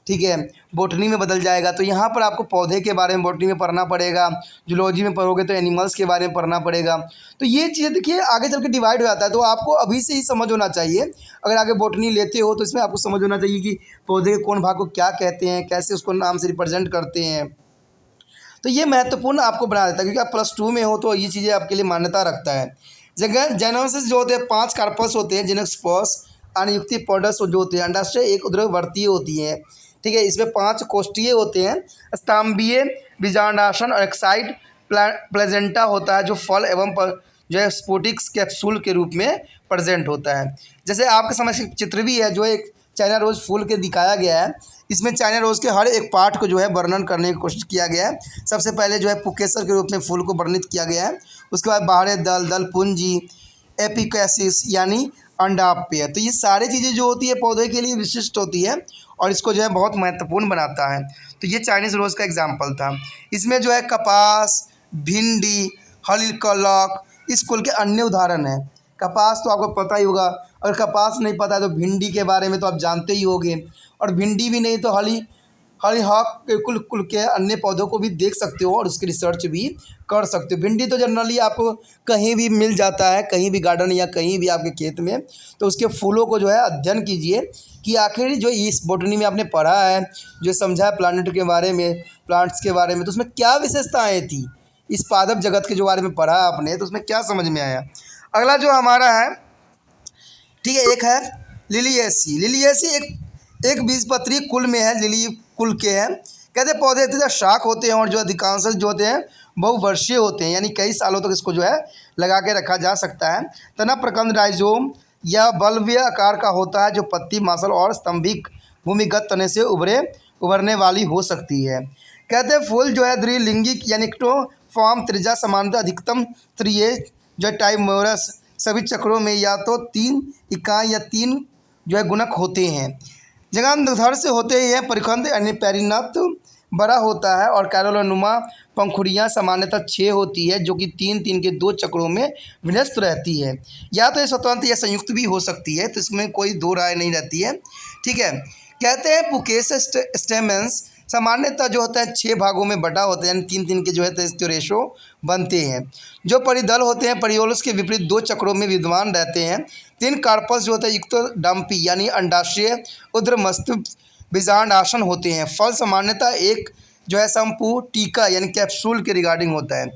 ठीक है, बॉटनी में बदल जाएगा। तो यहाँ पर आपको पौधे के बारे में बॉटनी में पढ़ना पड़ेगा, जूलॉजी में पढ़ोगे तो एनिमल्स के बारे में पढ़ना पड़ेगा। तो ये चीज़ें देखिए आगे चल के डिवाइड हो जाता है। तो आपको अभी से ही समझ होना चाहिए। अगर आगे बॉटनी लेते हो तो इसमें आपको समझ होना चाहिए कि पौधे के कौन भाग को क्या कहते हैं, कैसे उसको नाम से रिप्रेजेंट करते हैं। तो ये महत्वपूर्ण आपको बना देता है, क्योंकि आप +2 में हो तो ये चीज़ें आपके लिए मान्यता रखता है। जगह जेनोसिस जो होते हैं 5 कार्पस होते हैं, जिन्हें स्पर्श अनियुक्ति पॉडस जो होते हैं अंडाशय एक उदरवर्तीय होती है। ठीक है, इसमें 5 कोष्ठीय होते हैं। स्तंभीय बीजांडासन और एक्साइड प्लेजेंटा होता है जो फल एवं जो है स्पोटिक्स कैप्सूल के रूप में प्रेजेंट होता है। जैसे आपके समझ चित्र भी है जो एक चाइना रोज़ फूल के दिखाया गया है। इसमें चाइना रोज़ के हर एक पार्ट को जो है वर्णन करने की कोशिश किया गया है। सबसे पहले जो है पुकेसर के रूप में फूल को वर्णित किया गया है। उसके बाद बाहरी दल, दल पुंजी, एपिकैसिस यानी अंडाप्य। तो ये सारी चीज़ें जो होती है पौधे के लिए विशिष्ट होती है और इसको जो है बहुत महत्वपूर्ण बनाता है। तो ये चाइनीज़ रोज़ का एग्जाम्पल था। इसमें जो है कपास, भिंडी, हल्कलक इस कुल के अन्य उदाहरण हैं। कपास तो आपको पता ही होगा, अगर कपास नहीं पता है तो भिंडी के बारे में तो आप जानते ही होंगे, और भिंडी भी नहीं तो हॉलीहॉक के कुल के अन्य पौधों को भी देख सकते हो और उसकी रिसर्च भी कर सकते हो। भिंडी तो जनरली आपको कहीं भी मिल जाता है, कहीं भी गार्डन या कहीं भी आपके खेत में। तो उसके फूलों को जो है अध्ययन कीजिए कि आखिर जो इस बॉटनी में आपने पढ़ा है, जो समझा है प्लानेट के बारे में, प्लांट्स के बारे में, तो उसमें क्या विशेषताएँ थी, इस पादप जगत के जो बारे में पढ़ा आपने तो उसमें क्या समझ में आया। अगला जो हमारा है, ठीक है, एक है लिलियेसी। लिलियेसी एक बीजपत्री कुल में है, लिली कुल के हैं। कहते हैं पौधे इतने शाख होते हैं और जो अधिकांश जो होते हैं बहुवर्षीय होते हैं, यानी कई सालों तक इसको जो है लगा के रखा जा सकता है। तना प्रकंद राइजोम या बल्बीय आकार का होता है, जो पत्ती, मांसल और स्तंभिक भूमिगत तने से उभरने वाली हो सकती है। कहते हैं फूल जो है द्विलिंगिक यानी एक्टोफॉर्म, त्रिज्या सामान्यतः अधिकतम त्रिये जो टाइमोरस सभी चक्रों में या तो 3 इकाई या 3 जो है गुणक होते हैं। जगांधर से होते ही है परिखंड यानी पेरिनथ बड़ा होता है और कैरोलनुमा पंखुड़ियाँ सामान्यतः 6 होती है, जो कि 3-3 के 2 चक्रों में विन्यस्त रहती है। या तो ये स्वतंत्र या संयुक्त भी हो सकती है, तो इसमें कोई दो राय नहीं रहती है। ठीक है, कहते हैं पुकेस स्टेमेंस सामान्यतः जो होता है 6 भागों में बटा होता है, यानी 3-3 के जो है तो रेशो बनते हैं। जो परिदल होते हैं परियोलस के विपरीत 2 चक्रों में विद्यमान रहते हैं। 3 कार्पस जो होता है युक्त डम्पी यानी अंडाशय उद्रमस्त बीजांडासन होते हैं। फल सामान्यतः एक जो है संपू टीका यानी कैप्सूल के रिगार्डिंग होता है।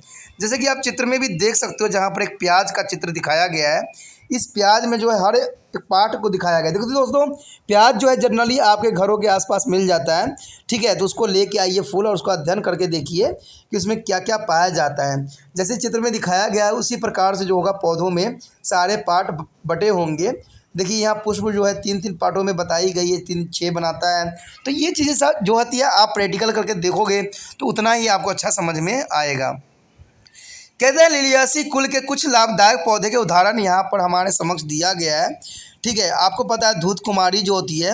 जैसे कि आप चित्र में भी देख सकते हो, जहाँ पर एक प्याज का चित्र दिखाया गया है। इस प्याज में जो है हर एक पार्ट को दिखाया गया है। देखो दोस्तों, प्याज जो है जनरली आपके घरों के आसपास मिल जाता है, ठीक है। तो उसको लेके आइए फूल और उसको अध्ययन करके देखिए कि उसमें क्या क्या पाया जाता है। जैसे चित्र में दिखाया गया है उसी प्रकार से जो होगा पौधों में सारे पार्ट बटे होंगे। देखिए यहाँ पुष्प जो है 3-3 पार्टों में बताई गई है, 3-6 बनाता है। तो ये चीज़ें सब जो होती है आप प्रैक्टिकल करके देखोगे तो उतना ही आपको अच्छा समझ में आएगा। कहते हैं लिलियासी कुल के कुछ लाभदायक पौधे के उदाहरण यहाँ पर हमारे समक्ष दिया गया है। ठीक है, आपको पता है धूत कुमारी जो होती है,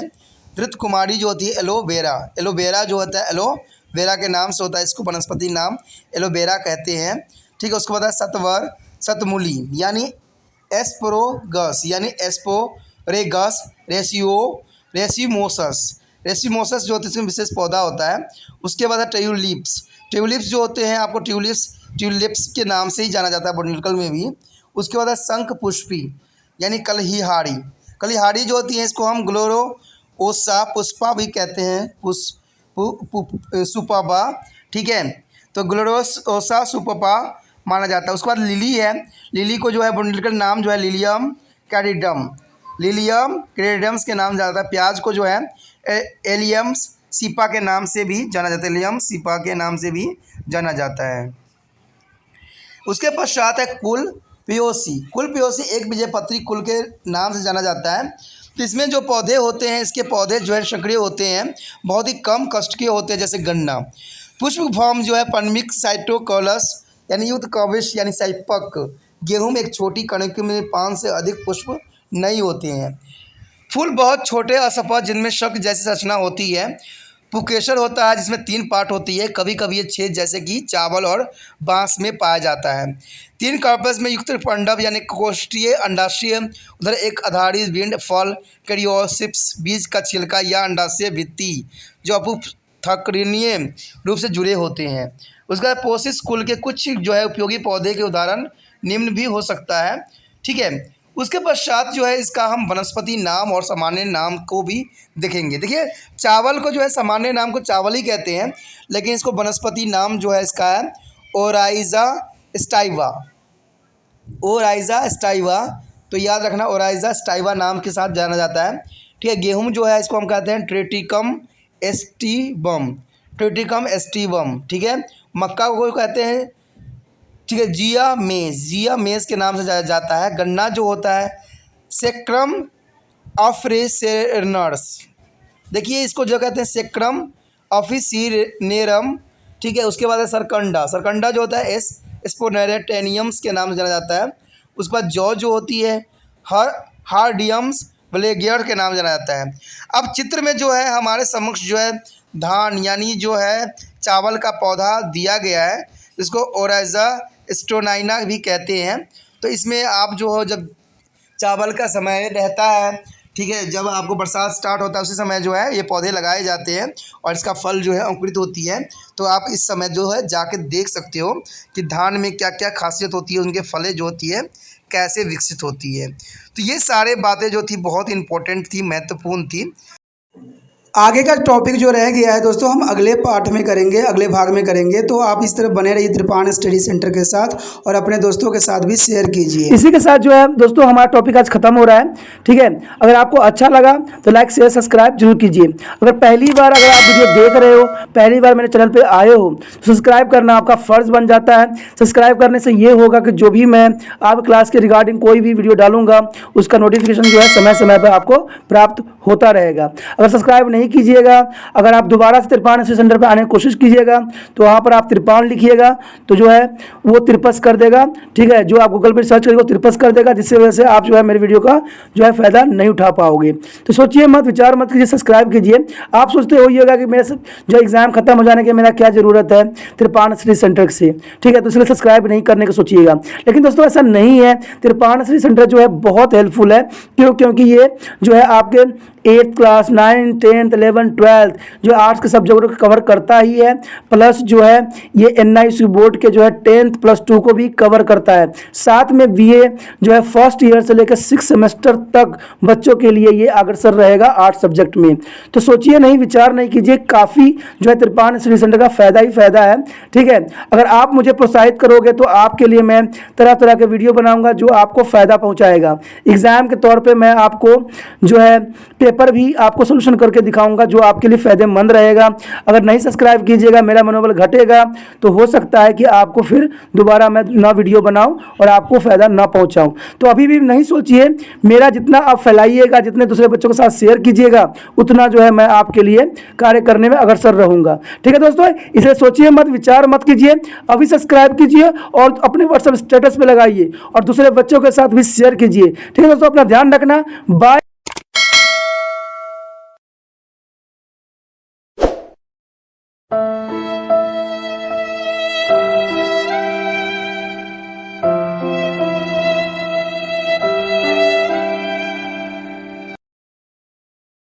धृत कुमारी जो होती है, एलोवेरा, एलोवेरा जो होता है एलोवेरा के नाम से होता है, इसको वनस्पति नाम एलोवेरा कहते हैं। ठीक है, उसके बाद है सतवर, सतमूली यानी एस्परोगस यानी एस्पोरेगस, रेसिमोसस जो होती है इसमें विशेष पौधा होता है। उसके बाद है ट्यूलिप्स, ट्यूलिप्स जो होते हैं आपको ट्यूलिप्स के नाम से ही जाना जाता है बोटनिकल में भी। उसके बाद है शंख पुष्पी यानी कलहीहाड़ी, कलहीहाड़ी जो होती है इसको हम ग्लोरोसा पुष्पा भी कहते हैं, सुपबा। ठीक है, तो ग्लोरोसा सुपबा माना जाता है। उसके बाद लिली है, लिली को जो है बोटनिकल नाम जो है लिलियम कैरिडम, लिलियम कैरिडम्स के नाम जाता है। प्याज को जो है एलियम्स सीपा के नाम से भी जाना जाता है, एलियम सीपा के नाम से भी जाना जाता है। उसके पश्चात है कुल पियोसी, कुल पियोसी एक बीजपत्री कुल के नाम से जाना जाता है। तो इसमें जो पौधे होते हैं इसके पौधे जो है सक्रिय होते हैं, बहुत ही कम कष्ट के होते हैं, जैसे गन्ना। पुष्प फॉर्म जो है पनमिक साइटोकॉलस यानी युक्त कविश यानी साइपक। गेहूं में एक छोटी कणकी में 5 से अधिक पुष्प नहीं होते हैं। फूल बहुत छोटे असफल जिनमें शंख जैसी रचना होती है। पुकेसर होता है जिसमें 3 पार्ट होती है, कभी कभी ये 6 जैसे कि चावल और बांस में पाया जाता है। 3 कार्पस में युक्त पंडव यानी कोष्ठीय अंडाशय, उधर एक आधारी बिंड फल कैरियोसिप्स बीज का छिलका या अंडाशय भित्ति जो अपथकनीय रूप से जुड़े होते हैं। उसके बाद पोसिस कुल के कुछ जो है उपयोगी पौधे के उदाहरण निम्न भी हो सकता है। ठीक है, उसके पश्चात जो है इसका हम वनस्पति नाम और सामान्य नाम को भी देखेंगे। देखिए चावल को जो है सामान्य नाम को चावल ही कहते हैं, लेकिन इसको वनस्पति नाम जो है इसका है ओराइजा स्टाइवा, ओराइजा स्टाइवा। तो याद रखना ओराइजा स्टाइवा नाम के साथ जाना जाता है। ठीक है, गेहूँ जो है इसको हम कहते हैं ट्रेटिकम एस्टिबम, ट्रेटिकम एस्टिबम। ठीक है, मक्का को कहते हैं, ठीक है, जिया मेज के नाम से जाना जाता है। गन्ना जो होता है सेक्रम ऑफिसिनेरस, देखिए इसको जो कहते हैं सेक्रम ऑफिसिनेरम। ठीक है, उसके बाद है सरकंडा, सरकंडा जो होता है एस्पोनेरेटेनियम्स के नाम से जाना जाता है। उसके बाद जौ जो होती है हार्डियम्स व्लेगियर के नाम जाना जाता है। अब चित्र में जो है हमारे समक्ष जो है धान यानी जो है चावल का पौधा दिया गया है, इसको ओराइजा स्टोनाइना भी कहते हैं। तो इसमें आप जो हो जब चावल का समय रहता है, ठीक है, जब आपको बरसात स्टार्ट होता है उसी समय जो है ये पौधे लगाए जाते हैं और इसका फल जो है अंकुरित होती है। तो आप इस समय जो है जाके देख सकते हो कि धान में क्या क्या खासियत होती है, उनके फलें जो होती है कैसे विकसित होती है। तो ये सारे बातें जो थी बहुत इम्पोर्टेंट थी, महत्वपूर्ण थी। आगे का टॉपिक जो रह गया है दोस्तों हम अगले पार्ट में करेंगे, अगले भाग में करेंगे। तो आप इस तरह बने रहिए त्रिपाण स्टडी सेंटर के साथ और अपने दोस्तों के साथ भी शेयर कीजिए। इसी के साथ जो है दोस्तों हमारा टॉपिक आज खत्म हो रहा है, ठीक है। अगर आपको अच्छा लगा तो लाइक शेयर सब्सक्राइब जरूर कीजिए। अगर पहली बार अगर आप वीडियो देख रहे हो, पहली बार मेरे चैनल पर आए हो तो सब्सक्राइब करना आपका फ़र्ज़ बन जाता है। सब्सक्राइब करने से ये होगा कि जो भी मैं आप क्लास के रिगार्डिंग कोई भी वीडियो डालूंगा उसका नोटिफिकेशन जो है समय समय पर आपको प्राप्त होता रहेगा। अगर सब्सक्राइब नहीं कीजिएगा, अगर आप दोबारा से त्रिपाण स्टडी सेंटर पर आने की कोशिश कीजिएगा तो वहाँ पर आप त्रिपाण लिखिएगा तो जो है वो तिरपस कर देगा, ठीक है। जो आप गूगल पर सर्च करेंगे वो तिरपस कर देगा, जिससे वजह से आप जो है मेरे वीडियो का जो है फ़ायदा नहीं उठा पाओगे। तो सोचिए मत, विचार मत कीजिए, सब्सक्राइब कीजिए। आप सोचते होइएगा कि मेरे जो एग्ज़ाम खत्म हो जाने के मेरा क्या ज़रूरत है त्रिपाण स्टडी सेंटर से, ठीक है, तो इसलिए सब्सक्राइब नहीं करने का सोचिएगा। लेकिन दोस्तों ऐसा नहीं है, त्रिपाण स्टडी सेंटर जो है बहुत हेल्पफुल है। क्योंकि ये जो है आपके 8th class 9th 10th 11th 12th जो आर्ट्स के सब्जेक्ट को कवर करता ही है, प्लस जो है ये NIC बोर्ड के जो है 10th + 2 को भी कवर करता है। साथ में BA जो है फर्स्ट ईयर से लेकर 6 सेमेस्टर तक बच्चों के लिए ये अग्रसर रहेगा आर्ट्स सब्जेक्ट में। तो सोचिए नहीं, विचार नहीं कीजिए, काफ़ी जो है त्रिपाण स्टडी सेंटर का फ़ायदा ही फ़ायदा है, ठीक है। अगर आप मुझे प्रोत्साहित करोगे तो आपके लिए मैं तरह तरह के वीडियो बनाऊँगा जो आपको फ़ायदा पहुँचाएगा। एग्ज़ाम के तौर पर मैं आपको जो है पेपर भी आपको सोल्यूशन करके दिखाऊंगा जो आपके लिए फ़ायदेमंद रहेगा। अगर नहीं सब्सक्राइब कीजिएगा, मेरा मनोबल घटेगा, तो हो सकता है कि आपको फिर दोबारा मैं ना वीडियो बनाऊं और आपको फ़ायदा ना पहुंचाऊं। तो अभी भी नहीं सोचिए, मेरा जितना आप फैलाइएगा, जितने दूसरे बच्चों के साथ शेयर कीजिएगा, उतना जो है मैं आपके लिए कार्य करने में अग्रसर रहूँगा, ठीक है दोस्तों। इसलिए सोचिए मत, विचार मत कीजिए, अभी सब्सक्राइब कीजिए और अपने व्हाट्सएप स्टेटस पर लगाइए और दूसरे बच्चों के साथ भी शेयर कीजिए, ठीक है दोस्तों। अपना ध्यान रखना, बाय।